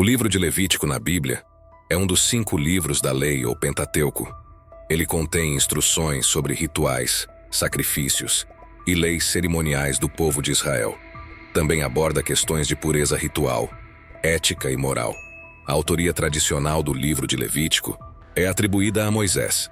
O livro de Levítico na Bíblia é um dos 5 livros da lei ou Pentateuco. Ele contém instruções sobre rituais, sacrifícios e leis cerimoniais do povo de Israel. Também aborda questões de pureza ritual, ética e moral. A autoria tradicional do livro de Levítico é atribuída a Moisés.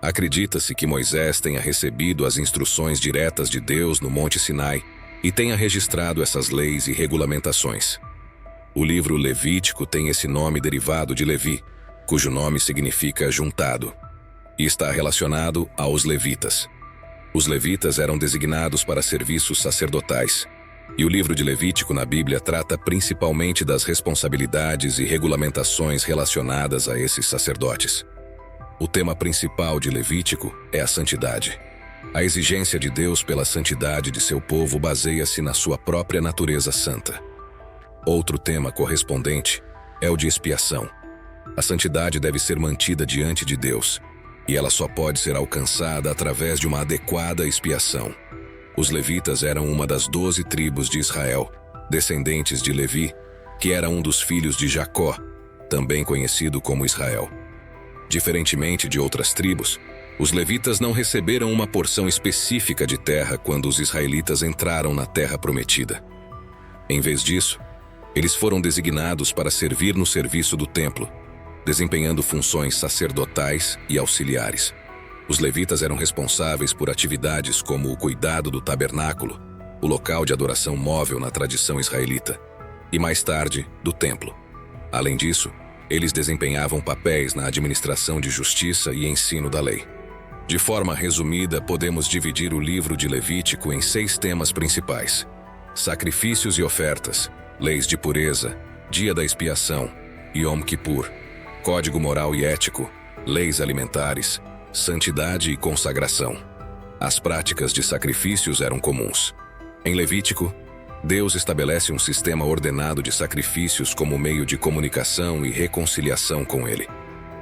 Acredita-se que Moisés tenha recebido as instruções diretas de Deus no Monte Sinai e tenha registrado essas leis e regulamentações. O livro Levítico tem esse nome derivado de Levi, cujo nome significa juntado, e está relacionado aos levitas. Os levitas eram designados para serviços sacerdotais, e o livro de Levítico na Bíblia trata principalmente das responsabilidades e regulamentações relacionadas a esses sacerdotes. O tema principal de Levítico é a santidade. A exigência de Deus pela santidade de seu povo baseia-se na sua própria natureza santa. Outro tema correspondente é o de expiação. A santidade deve ser mantida diante de Deus, e ela só pode ser alcançada através de uma adequada expiação. Os levitas eram uma das 12 tribos de Israel, descendentes de Levi, que era um dos filhos de Jacó, também conhecido como Israel. Diferentemente de outras tribos, os levitas não receberam uma porção específica de terra quando os israelitas entraram na terra prometida. Em vez disso, eles foram designados para servir no serviço do templo, desempenhando funções sacerdotais e auxiliares. Os levitas eram responsáveis por atividades como o cuidado do tabernáculo, o local de adoração móvel na tradição israelita, e mais tarde, do templo. Além disso, eles desempenhavam papéis na administração de justiça e ensino da lei. De forma resumida, podemos dividir o livro de Levítico em 6 temas principais: sacrifícios e ofertas, leis de pureza, dia da expiação, Yom Kippur, código moral e ético, leis alimentares, santidade e consagração. As práticas de sacrifícios eram comuns. Em Levítico, Deus estabelece um sistema ordenado de sacrifícios como meio de comunicação e reconciliação com Ele.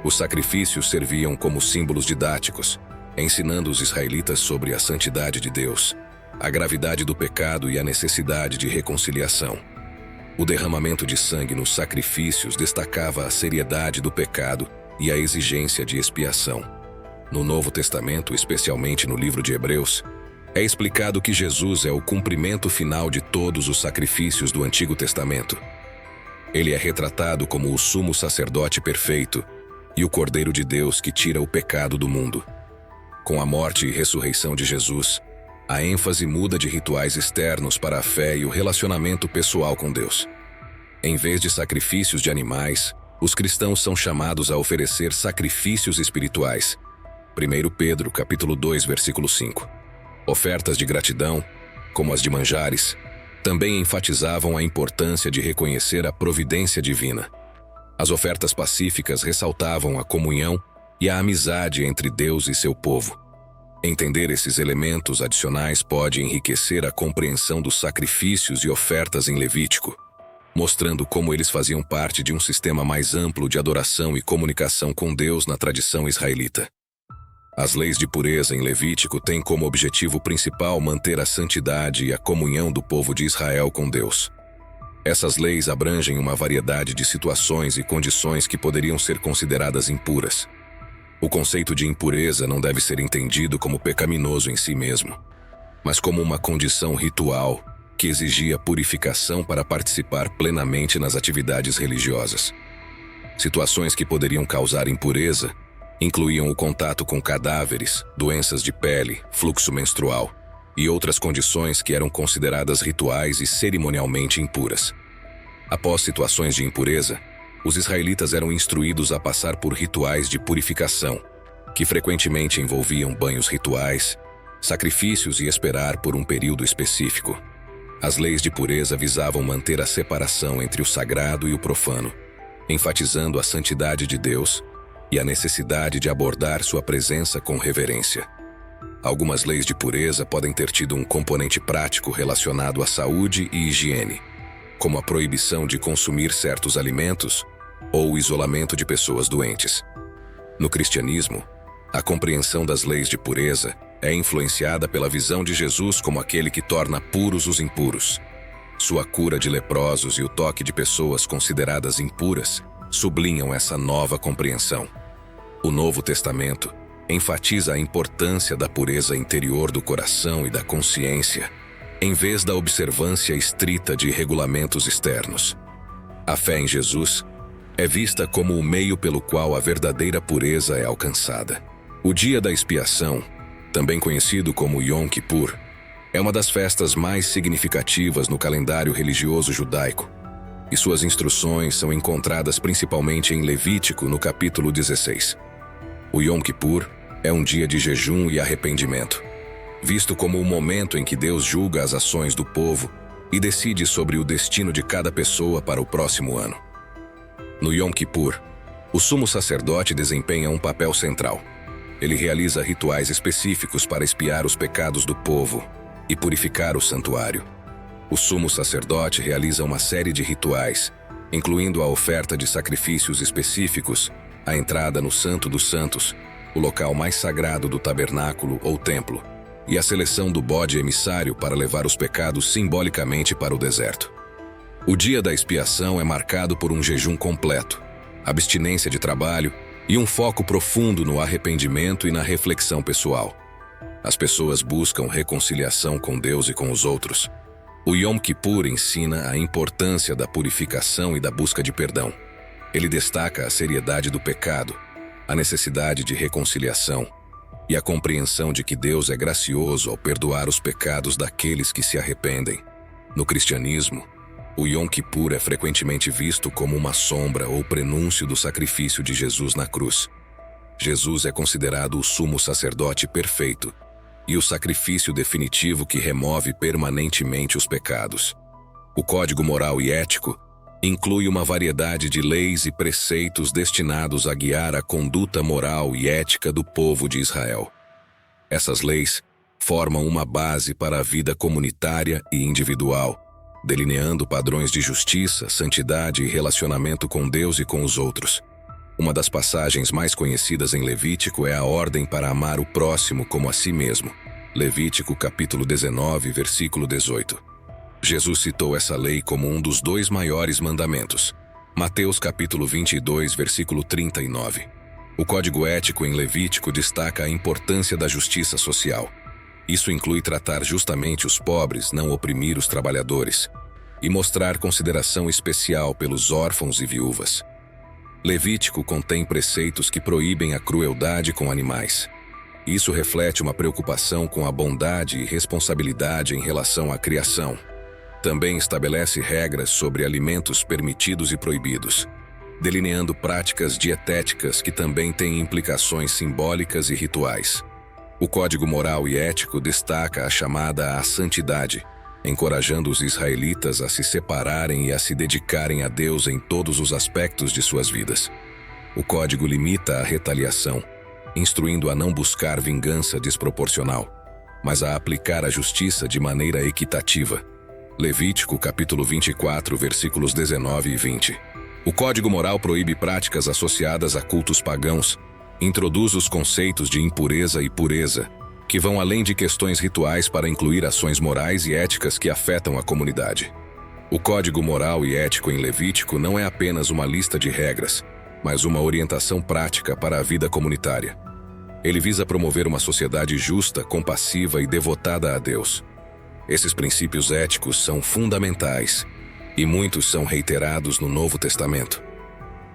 Os sacrifícios serviam como símbolos didáticos, ensinando os israelitas sobre a santidade de Deus, a gravidade do pecado e a necessidade de reconciliação. O derramamento de sangue nos sacrifícios destacava a seriedade do pecado e a exigência de expiação. No Novo Testamento, especialmente no livro de Hebreus, é explicado que Jesus é o cumprimento final de todos os sacrifícios do Antigo Testamento. Ele é retratado como o sumo sacerdote perfeito e o Cordeiro de Deus que tira o pecado do mundo. Com a morte e ressurreição de Jesus, a ênfase muda de rituais externos para a fé e o relacionamento pessoal com Deus. Em vez de sacrifícios de animais, os cristãos são chamados a oferecer sacrifícios espirituais. 1 Pedro, capítulo 2, versículo 5. Ofertas de gratidão, como as de manjares, também enfatizavam a importância de reconhecer a providência divina. As ofertas pacíficas ressaltavam a comunhão e a amizade entre Deus e seu povo. Entender esses elementos adicionais pode enriquecer a compreensão dos sacrifícios e ofertas em Levítico, mostrando como eles faziam parte de um sistema mais amplo de adoração e comunicação com Deus na tradição israelita. As leis de pureza em Levítico têm como objetivo principal manter a santidade e a comunhão do povo de Israel com Deus. Essas leis abrangem uma variedade de situações e condições que poderiam ser consideradas impuras. O conceito de impureza não deve ser entendido como pecaminoso em si mesmo, mas como uma condição ritual que exigia purificação para participar plenamente nas atividades religiosas. Situações que poderiam causar impureza incluíam o contato com cadáveres, doenças de pele, fluxo menstrual e outras condições que eram consideradas rituais e cerimonialmente impuras. Após situações de impureza, os israelitas eram instruídos a passar por rituais de purificação, que frequentemente envolviam banhos rituais, sacrifícios e esperar por um período específico. As leis de pureza visavam manter a separação entre o sagrado e o profano, enfatizando a santidade de Deus e a necessidade de abordar sua presença com reverência. Algumas leis de pureza podem ter tido um componente prático relacionado à saúde e higiene, como a proibição de consumir certos alimentos ou o isolamento de pessoas doentes. No cristianismo, a compreensão das leis de pureza é influenciada pela visão de Jesus como aquele que torna puros os impuros. Sua cura de leprosos e o toque de pessoas consideradas impuras sublinham essa nova compreensão. O Novo Testamento enfatiza a importância da pureza interior do coração e da consciência, em vez da observância estrita de regulamentos externos. A fé em Jesus é vista como o meio pelo qual a verdadeira pureza é alcançada. O dia da expiação, também conhecido como Yom Kippur, é uma das festas mais significativas no calendário religioso judaico, e suas instruções são encontradas principalmente em Levítico, no capítulo 16. O Yom Kippur é um dia de jejum e arrependimento, visto como o momento em que Deus julga as ações do povo e decide sobre o destino de cada pessoa para o próximo ano. No Yom Kippur, o sumo sacerdote desempenha um papel central. Ele realiza rituais específicos para expiar os pecados do povo e purificar o santuário. O sumo sacerdote realiza uma série de rituais, incluindo a oferta de sacrifícios específicos, a entrada no Santo dos Santos, o local mais sagrado do tabernáculo ou templo, e a seleção do bode emissário para levar os pecados simbolicamente para o deserto. O dia da expiação é marcado por um jejum completo, abstinência de trabalho e um foco profundo no arrependimento e na reflexão pessoal. As pessoas buscam reconciliação com Deus e com os outros. O Yom Kippur ensina a importância da purificação e da busca de perdão. Ele destaca a seriedade do pecado, a necessidade de reconciliação e a compreensão de que Deus é gracioso ao perdoar os pecados daqueles que se arrependem. No cristianismo, o Yom Kippur é frequentemente visto como uma sombra ou prenúncio do sacrifício de Jesus na cruz. Jesus é considerado o sumo sacerdote perfeito e o sacrifício definitivo que remove permanentemente os pecados. O Código Moral e Ético inclui uma variedade de leis e preceitos destinados a guiar a conduta moral e ética do povo de Israel. Essas leis formam uma base para a vida comunitária e individual, delineando padrões de justiça, santidade e relacionamento com Deus e com os outros. Uma das passagens mais conhecidas em Levítico é a ordem para amar o próximo como a si mesmo. Levítico capítulo 19, versículo 18. Jesus citou essa lei como um dos 2 maiores mandamentos. Mateus capítulo 22, versículo 39. O Código Ético em Levítico destaca a importância da justiça social. Isso inclui tratar justamente os pobres, não oprimir os trabalhadores, e mostrar consideração especial pelos órfãos e viúvas. Levítico contém preceitos que proíbem a crueldade com animais. Isso reflete uma preocupação com a bondade e responsabilidade em relação à criação. Também estabelece regras sobre alimentos permitidos e proibidos, delineando práticas dietéticas que também têm implicações simbólicas e rituais. O Código Moral e Ético destaca a chamada à santidade, encorajando os israelitas a se separarem e a se dedicarem a Deus em todos os aspectos de suas vidas. O Código limita a retaliação, instruindo a não buscar vingança desproporcional, mas a aplicar a justiça de maneira equitativa. Levítico capítulo 24, versículos 19 e 20. O Código Moral proíbe práticas associadas a cultos pagãos, introduz os conceitos de impureza e pureza, que vão além de questões rituais para incluir ações morais e éticas que afetam a comunidade. O Código Moral e Ético em Levítico não é apenas uma lista de regras, mas uma orientação prática para a vida comunitária. Ele visa promover uma sociedade justa, compassiva e devotada a Deus. Esses princípios éticos são fundamentais, e muitos são reiterados no Novo Testamento.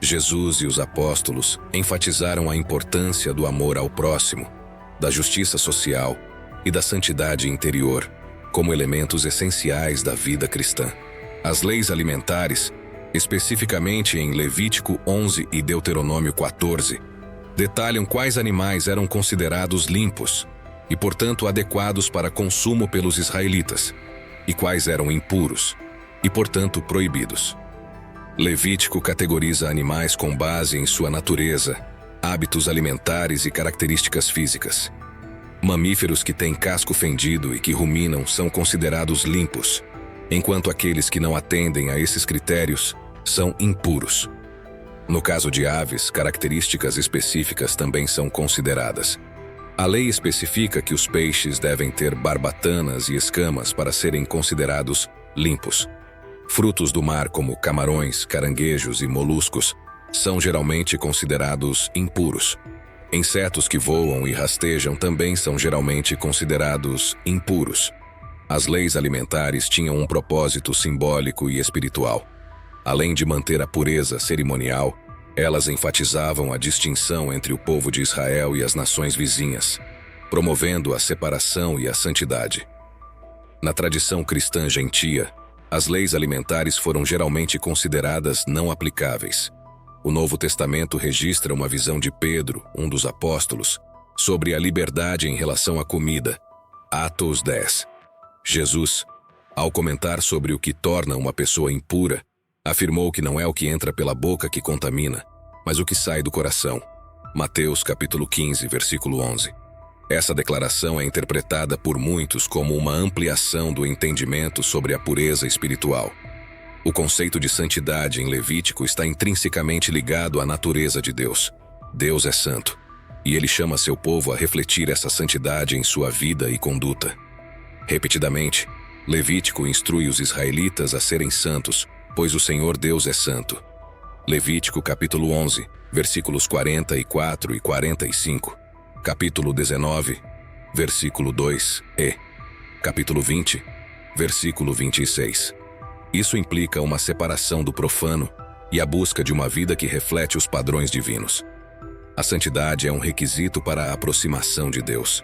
Jesus e os apóstolos enfatizaram a importância do amor ao próximo, da justiça social e da santidade interior, como elementos essenciais da vida cristã. As leis alimentares, especificamente em Levítico 11 e Deuteronômio 14, detalham quais animais eram considerados limpos e, portanto, adequados para consumo pelos israelitas, e quais eram impuros e, portanto, proibidos. Levítico categoriza animais com base em sua natureza, hábitos alimentares e características físicas. Mamíferos que têm casco fendido e que ruminam são considerados limpos, enquanto aqueles que não atendem a esses critérios são impuros. No caso de aves, características específicas também são consideradas. A lei especifica que os peixes devem ter barbatanas e escamas para serem considerados limpos. Frutos do mar como camarões, caranguejos e moluscos são geralmente considerados impuros. Insetos que voam e rastejam também são geralmente considerados impuros. As leis alimentares tinham um propósito simbólico e espiritual. Além de manter a pureza cerimonial, elas enfatizavam a distinção entre o povo de Israel e as nações vizinhas, promovendo a separação e a santidade. Na tradição cristã gentia, as leis alimentares foram geralmente consideradas não aplicáveis. O Novo Testamento registra uma visão de Pedro, um dos apóstolos, sobre a liberdade em relação à comida. Atos 10. Jesus, ao comentar sobre o que torna uma pessoa impura, afirmou que não é o que entra pela boca que contamina, mas o que sai do coração. Mateus capítulo 15, versículo 11. Essa declaração é interpretada por muitos como uma ampliação do entendimento sobre a pureza espiritual. O conceito de santidade em Levítico está intrinsecamente ligado à natureza de Deus. Deus é santo, e ele chama seu povo a refletir essa santidade em sua vida e conduta. Repetidamente, Levítico instrui os israelitas a serem santos, pois o Senhor Deus é santo. Levítico capítulo 11, versículos 44 e 45. Capítulo 19, versículo 2 e capítulo 20, versículo 26. Isso implica uma separação do profano e a busca de uma vida que reflete os padrões divinos. A santidade é um requisito para a aproximação de Deus.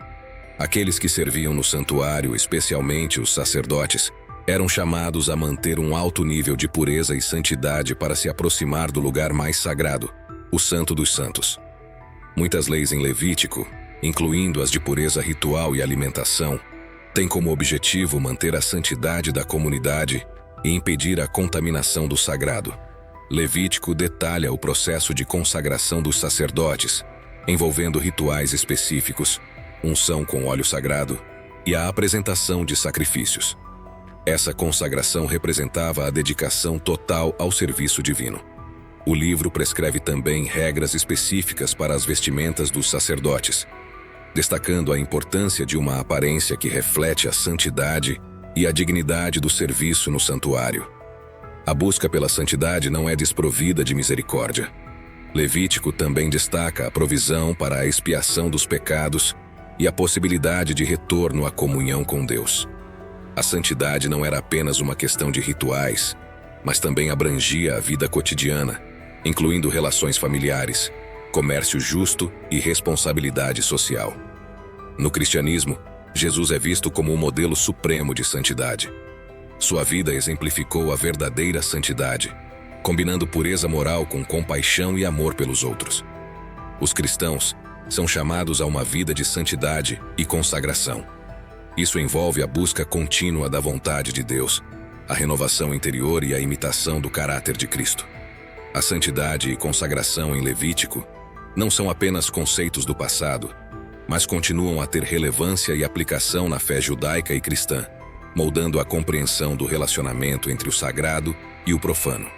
Aqueles que serviam no santuário, especialmente os sacerdotes, eram chamados a manter um alto nível de pureza e santidade para se aproximar do lugar mais sagrado, o Santo dos Santos. Muitas leis em Levítico, incluindo as de pureza ritual e alimentação, têm como objetivo manter a santidade da comunidade e impedir a contaminação do sagrado. Levítico detalha o processo de consagração dos sacerdotes, envolvendo rituais específicos, unção com óleo sagrado e a apresentação de sacrifícios. Essa consagração representava a dedicação total ao serviço divino. O livro prescreve também regras específicas para as vestimentas dos sacerdotes, destacando a importância de uma aparência que reflete a santidade e a dignidade do serviço no santuário. A busca pela santidade não é desprovida de misericórdia. Levítico também destaca a provisão para a expiação dos pecados e a possibilidade de retorno à comunhão com Deus. A santidade não era apenas uma questão de rituais, mas também abrangia a vida cotidiana, incluindo relações familiares, comércio justo e responsabilidade social. No cristianismo, Jesus é visto como o modelo supremo de santidade. Sua vida exemplificou a verdadeira santidade, combinando pureza moral com compaixão e amor pelos outros. Os cristãos são chamados a uma vida de santidade e consagração. Isso envolve a busca contínua da vontade de Deus, a renovação interior e a imitação do caráter de Cristo. A santidade e consagração em Levítico não são apenas conceitos do passado, mas continuam a ter relevância e aplicação na fé judaica e cristã, moldando a compreensão do relacionamento entre o sagrado e o profano.